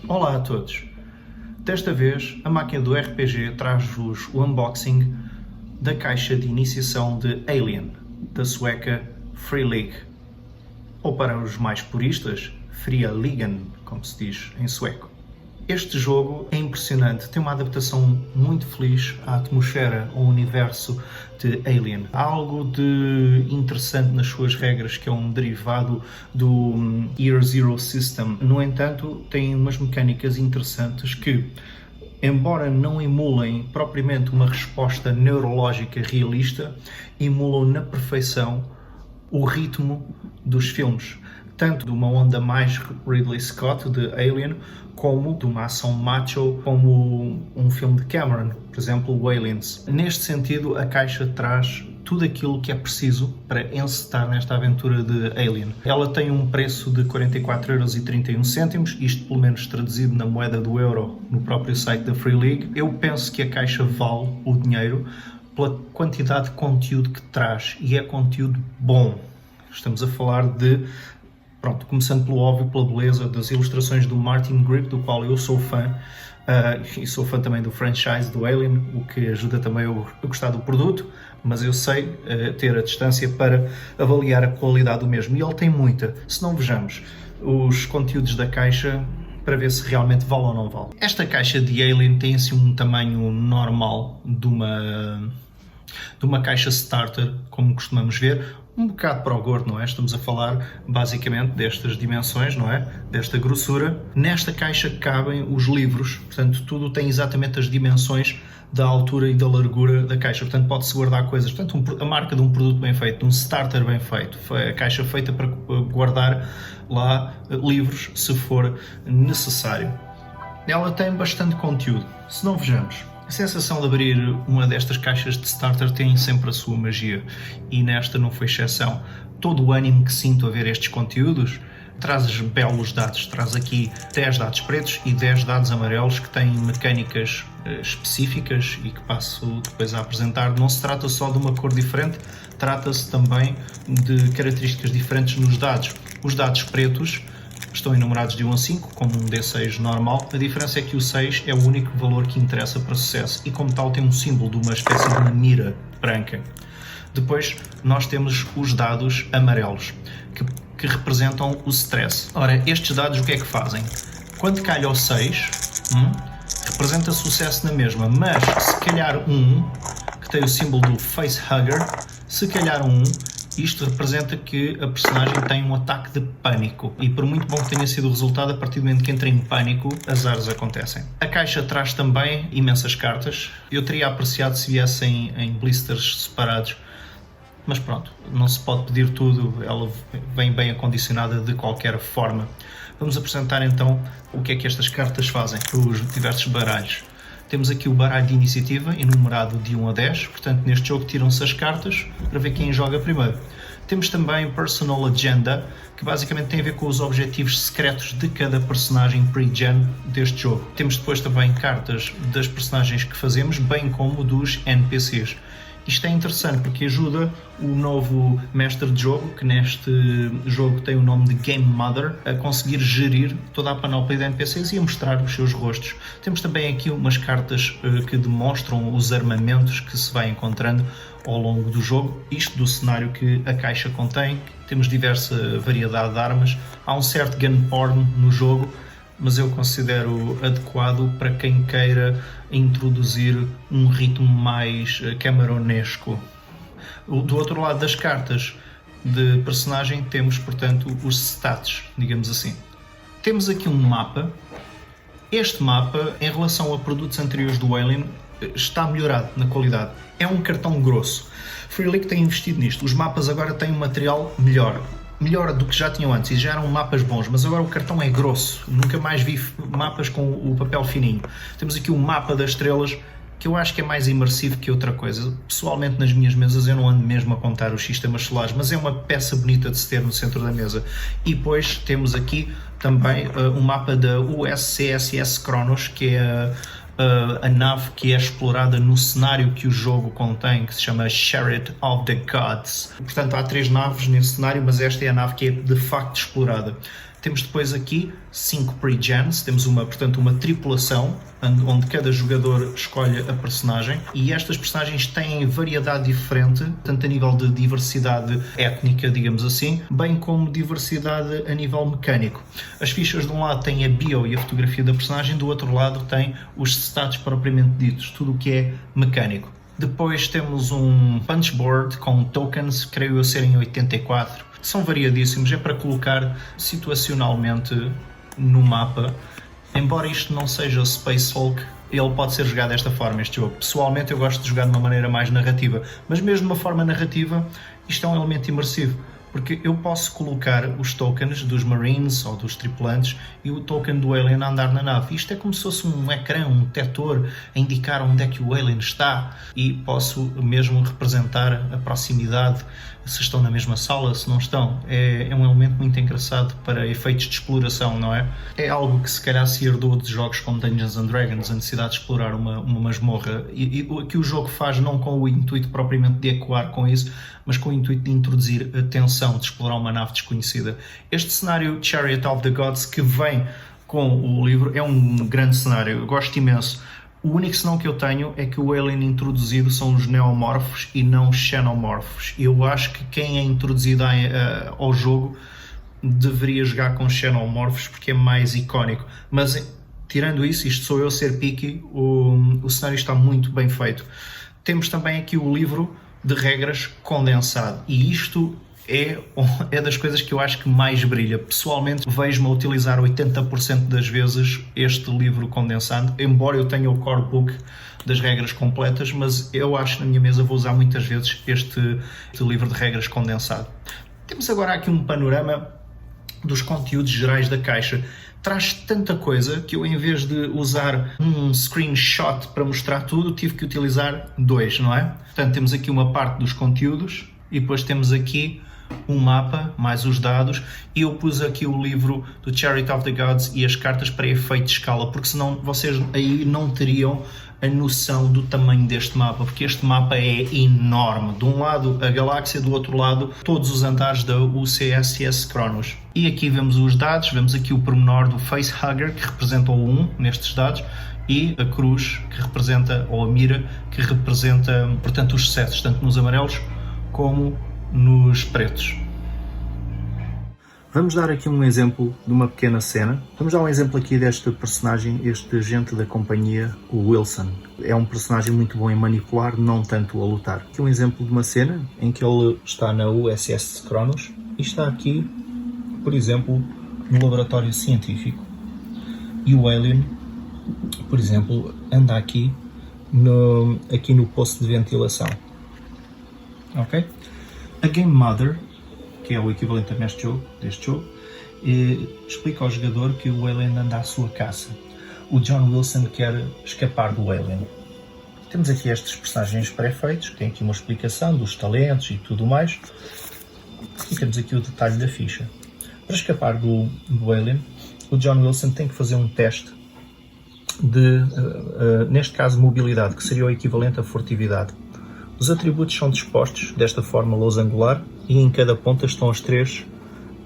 Olá a todos! Desta vez a máquina do RPG traz-vos o unboxing da caixa de iniciação de Alien, da sueca Free League, ou para os mais puristas, Fria Ligan, como se diz em sueco. Este jogo é impressionante, tem uma adaptação muito feliz à atmosfera, ao universo de Alien. Há algo de interessante nas suas regras, que é um derivado do Year Zero System. No entanto, tem umas mecânicas interessantes que, embora não emulem propriamente uma resposta neurológica realista, emulam na perfeição o ritmo dos filmes, tanto de uma onda mais Ridley Scott de Alien, como de uma ação macho, como um filme de Cameron, por exemplo, o Aliens. Neste sentido, a caixa traz tudo aquilo que é preciso para encetar nesta aventura de Alien. Ela tem um preço de 44,31€, isto pelo menos traduzido na moeda do euro no próprio site da Free League. Eu penso que a caixa vale o dinheiro pela quantidade de conteúdo que traz, e é conteúdo bom. Estamos a falar de, começando pelo óbvio, pela beleza das ilustrações do Martin Grip, do qual eu sou fã, e sou fã também do franchise do Alien, o que ajuda também a gostar do produto, mas eu sei ter a distância para avaliar a qualidade do mesmo, e ele tem muita. Se não, vejamos os conteúdos da caixa para ver se realmente vale ou não vale. Esta caixa de Alien tem assim um tamanho normal de uma caixa starter, como costumamos ver, um bocado para o gordo, não é? Estamos a falar basicamente destas dimensões, não é? Desta grossura. Nesta caixa cabem os livros, portanto tudo tem exatamente as dimensões da altura e da largura da caixa, portanto pode-se guardar coisas, portanto a marca de um produto bem feito, de um starter bem feito, foi a caixa feita para guardar lá livros se for necessário. Ela tem bastante conteúdo, se não, vejamos. A sensação de abrir uma destas caixas de starter tem sempre a sua magia, e nesta não foi exceção. Todo o ânimo que sinto a ver estes conteúdos traz belos dados, traz aqui 10 dados pretos e 10 dados amarelos que têm mecânicas específicas e que passo depois a apresentar. Não se trata só de uma cor diferente, trata-se também de características diferentes nos dados. Os dados pretos estão enumerados de 1 a 5, como um D6 normal. A diferença é que o 6 é o único valor que interessa para sucesso e, como tal, tem um símbolo de uma espécie de uma mira branca. Depois nós temos os dados amarelos, que representam o stress. Ora, estes dados o que é que fazem? Quando calha o 6, representa sucesso na mesma, mas se calhar que tem o símbolo do facehugger, se calhar isto representa que a personagem tem um ataque de pânico, e por muito bom que tenha sido o resultado, a partir do momento que entra em pânico, azares acontecem. A caixa traz também imensas cartas. Eu teria apreciado se viessem em blisters separados, mas pronto, não se pode pedir tudo, ela vem bem acondicionada de qualquer forma. Vamos apresentar então o que é que estas cartas fazem para os diversos baralhos. Temos aqui o baralho de iniciativa, enumerado de 1 a 10, portanto neste jogo tiram-se as cartas para ver quem joga primeiro. Temos também o Personal Agenda, que basicamente tem a ver com os objetivos secretos de cada personagem pre-gen deste jogo. Temos depois também cartas das personagens que fazemos, bem como dos NPCs. Isto é interessante porque ajuda o novo mestre de jogo, que neste jogo tem o nome de Game Mother, a conseguir gerir toda a panóplia de NPCs e a mostrar os seus rostos. Temos também aqui umas cartas que demonstram os armamentos que se vai encontrando ao longo do jogo, isto do cenário que a caixa contém. Temos diversa variedade de armas, há um certo gun porn no jogo, mas eu considero adequado para quem queira introduzir um ritmo mais cameronesco. Do outro lado das cartas de personagem temos, portanto, os stats, digamos assim. Temos aqui um mapa. Este mapa, em relação a produtos anteriores do Alien, está melhorado na qualidade. É um cartão grosso. Free League tem investido nisto. Os mapas agora têm um material melhor. melhor do que já tinham antes e já eram mapas bons, mas agora o cartão é grosso, nunca mais vi mapas com o papel fininho. Temos aqui o mapa das estrelas, que eu acho que é mais imersivo que outra coisa. Pessoalmente, nas minhas mesas eu não ando mesmo a contar os sistemas solares, mas é uma peça bonita de se ter no centro da mesa. E depois temos aqui também um mapa da USCSS Kronos, que é a nave que é explorada no cenário que o jogo contém, que se chama Chariot of the Gods. Portanto, há 3 naves nesse cenário, mas esta é a nave que é de facto explorada. Temos depois aqui 5 pre-gens, temos portanto, uma tripulação, onde cada jogador escolhe a personagem, e estas personagens têm variedade diferente, tanto a nível de diversidade étnica, digamos assim, bem como diversidade a nível mecânico. As fichas de um lado têm a bio e a fotografia da personagem, do outro lado tem os stats propriamente ditos, tudo o que é mecânico. Depois temos um punchboard com tokens, creio eu serem 84, são variadíssimos, é para colocar situacionalmente no mapa. Embora isto não seja Space Hulk, ele pode ser jogado desta forma, este jogo. Pessoalmente eu gosto de jogar de uma maneira mais narrativa, mas mesmo de uma forma narrativa, isto é um elemento imersivo, porque eu posso colocar os tokens dos Marines ou dos tripulantes e o token do alien a andar na nave. Isto é como se fosse um ecrã, um detector a indicar onde é que o alien está, e posso mesmo representar a proximidade, se estão na mesma sala, se não estão. É um elemento muito engraçado para efeitos de exploração, não é? É algo que se calhar se herdou de jogos como Dungeons and Dragons, a necessidade de explorar uma masmorra, e o que o jogo faz não com o intuito propriamente de ecoar com isso, mas com o intuito de introduzir a tensão de explorar uma nave desconhecida. Este cenário Chariot of the Gods, que vem com o livro, é um grande cenário, eu gosto imenso. O único senão que eu tenho é que o alien introduzido são os neomorfos e não os xenomorfos. Eu acho que quem é introduzido ao jogo deveria jogar com xenomorfos, porque é mais icónico. Mas tirando isso, isto sou eu ser picky, o cenário está muito bem feito. Temos também aqui o livro de regras condensado, e isto é das coisas que eu acho que mais brilha. Pessoalmente vejo-me a utilizar 80% das vezes este livro condensado, embora eu tenha o core book das regras completas, mas eu acho que na minha mesa vou usar muitas vezes este livro de regras condensado. Temos agora aqui um panorama dos conteúdos gerais da caixa. Traz tanta coisa que eu, em vez de usar um screenshot para mostrar tudo, tive que utilizar 2, não é? Portanto, temos aqui uma parte dos conteúdos e depois temos aqui um mapa, mais os dados, e eu pus aqui o livro do Chariot of the Gods e as cartas para efeito de escala, porque senão vocês aí não teriam a noção do tamanho deste mapa, porque este mapa é enorme. De um lado a galáxia, do outro lado todos os andares da UCSS Kronos. E aqui vemos os dados, vemos aqui o pormenor do facehugger, que representa o 1 nestes dados, e a cruz, que representa, ou a mira, que representa, portanto, os sucessos, tanto nos amarelos como nos pretos. Vamos dar aqui um exemplo de uma pequena cena. Vamos dar um exemplo aqui deste personagem, este agente da companhia, o Wilson. É um personagem muito bom em manipular, não tanto a lutar. Aqui um exemplo de uma cena em que ele está na USS Kronos e está aqui, por exemplo, no laboratório científico. E o alien, por exemplo, anda aqui no posto de ventilação. Ok? A Game Mother, que é o equivalente deste jogo, explica ao jogador que o alien anda à sua caça. O John Wilson quer escapar do alien. Temos aqui estes personagens pré-feitos, que tem aqui uma explicação dos talentos e tudo mais. E temos aqui o detalhe da ficha. Para escapar do alien, o John Wilson tem que fazer um teste de, neste caso, mobilidade, que seria o equivalente à furtividade. Os atributos são dispostos desta forma losangular e em cada ponta estão as 3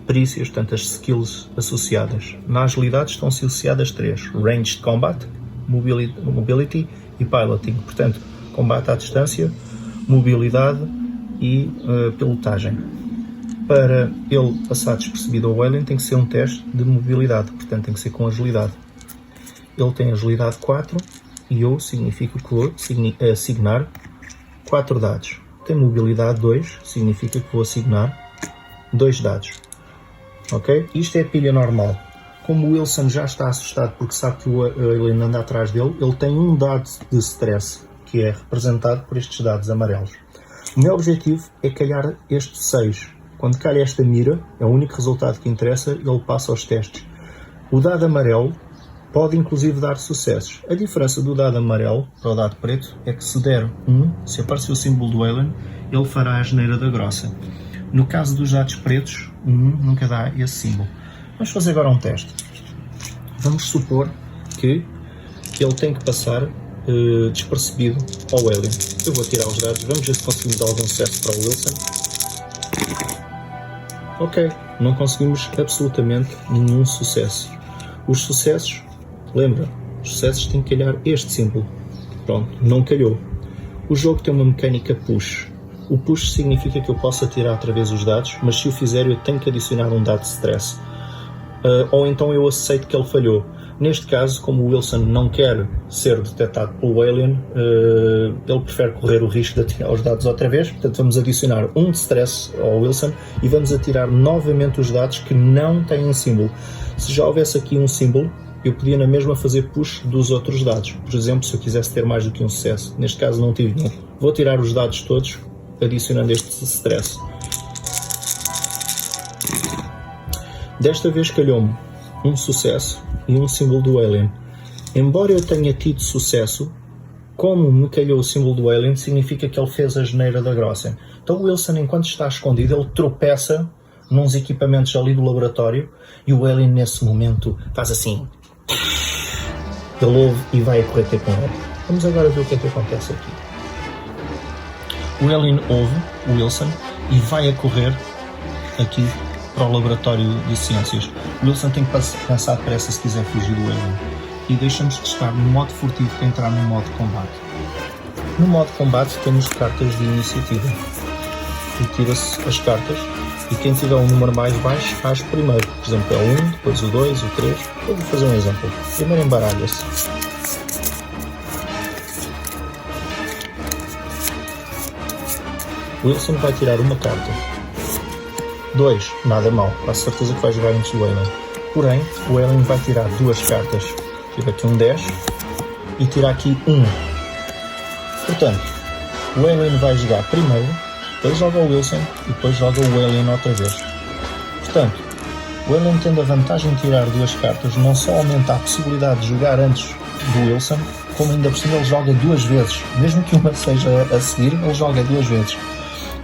perícias, portanto as skills associadas. Na agilidade estão associadas 3, Ranged Combat, Mobility e Piloting. Portanto, combate à distância, mobilidade e pilotagem. Para ele passar despercebido ao alien tem que ser um teste de mobilidade, portanto tem que ser com agilidade. Ele tem agilidade 4 e eu significa que vou assignar 4 dados. Tem mobilidade 2, significa que vou assignar 2 dados. Ok? Isto é a pilha normal. Como o Wilson já está assustado porque sabe que o alien anda atrás dele, ele tem um dado de stress, que é representado por estes dados amarelos. O meu objetivo é calhar este 6, quando calha esta mira, é o único resultado que interessa, ele passa aos testes. O dado amarelo pode inclusive dar sucessos. A diferença do dado amarelo para o dado preto é que se der 1, se aparecer o símbolo do Alien, ele fará a geneira da grossa. No caso dos dados pretos, o 1 nunca dá esse símbolo. Vamos fazer agora um teste. Vamos supor que ele tem que passar despercebido ao Alien. Eu vou tirar os dados, vamos ver se conseguimos algum sucesso para o Wilson. Ok, não conseguimos absolutamente nenhum sucesso. Os sucessos, lembra, os sucessos têm que calhar este símbolo. Pronto, não calhou. O jogo tem uma mecânica push. O push significa que eu posso tirar outra vez os dados, mas se o fizer eu tenho que adicionar um dado de stress. Ou então eu aceito que ele falhou. Neste caso, como o Wilson não quer ser detectado pelo Alien, ele prefere correr o risco de atirar os dados outra vez, portanto vamos adicionar um de stress ao Wilson e vamos atirar novamente os dados que não têm símbolo. Se já houvesse aqui um símbolo, eu podia na mesma fazer push dos outros dados. Por exemplo, se eu quisesse ter mais do que um sucesso. Neste caso não tive nenhum. Vou tirar os dados todos, adicionando este stress. Desta vez calhou-me um sucesso e um símbolo do Alien. Embora eu tenha tido sucesso, como me calhou o símbolo do Alien, significa que ele fez a geneira da grossa. Então o Wilson, enquanto está escondido, ele tropeça nos equipamentos ali do laboratório e o Alien nesse momento faz assim. Ele ouve e vai a correr ter com ele. Vamos agora ver o que é que acontece aqui. O Alien ouve o Wilson e vai a correr aqui para o laboratório de ciências. O Wilson tem que pensar depressa se quiser fugir do Alien. E deixamos de estar no modo furtivo para entrar no modo combate. No modo combate temos cartas de iniciativa. Retira-se as cartas e quem tiver um número mais baixo faz primeiro. Por exemplo, é o 1, depois o 2, o 3. Eu vou fazer um exemplo. Primeiro embaralha-se. O Wilson vai tirar uma carta. 2, nada mal, quase certeza que vai jogar antes do Alien. Porém, o Alien vai tirar duas cartas. Tira aqui um 10 e tira aqui 1. Portanto, o Alien vai jogar primeiro, depois joga o Wilson e depois joga o Alien outra vez. Portanto, o Alien tendo a vantagem de tirar duas cartas, não só aumenta a possibilidade de jogar antes do Wilson, como ainda por cima ele joga duas vezes. Mesmo que uma seja a seguir, ele joga duas vezes.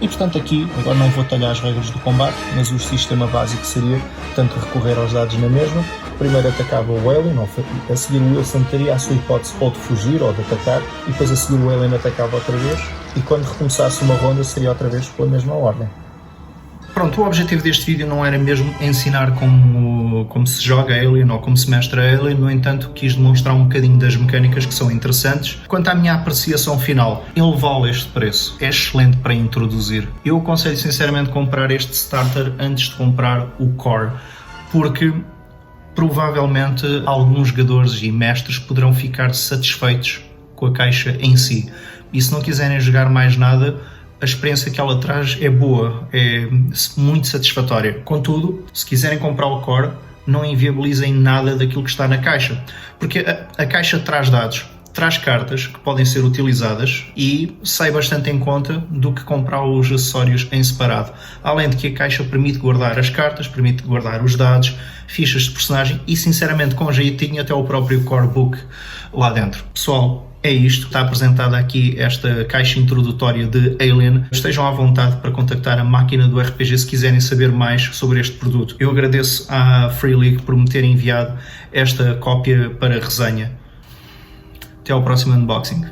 E portanto aqui, agora não vou detalhar as regras do combate, mas o sistema básico seria, portanto, recorrer aos dados na mesma. Primeiro atacava o Alien, a seguir o Wilson teria a sua hipótese ou de fugir ou de atacar, e depois a seguir o Alien atacava outra vez, e quando recomeçasse uma ronda seria outra vez pela mesma ordem. Pronto, o objetivo deste vídeo não era mesmo ensinar como se joga Alien ou como se mestra Alien, no entanto quis demonstrar um bocadinho das mecânicas que são interessantes. Quanto à minha apreciação final, ele vale este preço, é excelente para introduzir. Eu aconselho sinceramente comprar este starter antes de comprar o Core, porque provavelmente alguns jogadores e mestres poderão ficar satisfeitos com a caixa em si, e se não quiserem jogar mais nada, a experiência que ela traz é boa, é muito satisfatória. Contudo, se quiserem comprar o Core, não inviabilizem nada daquilo que está na caixa, porque a caixa traz dados, traz cartas que podem ser utilizadas e sai bastante em conta do que comprar os acessórios em separado. Além de que a caixa permite guardar as cartas, permite guardar os dados, fichas de personagem e, sinceramente, com jeitinho até o próprio Core Book lá dentro. Pessoal, é isto, está apresentada aqui esta caixa introdutória de Alien. Estejam à vontade para contactar a máquina do RPG se quiserem saber mais sobre este produto. Eu agradeço à Free League por me ter enviado esta cópia para resenha. Até ao próximo unboxing.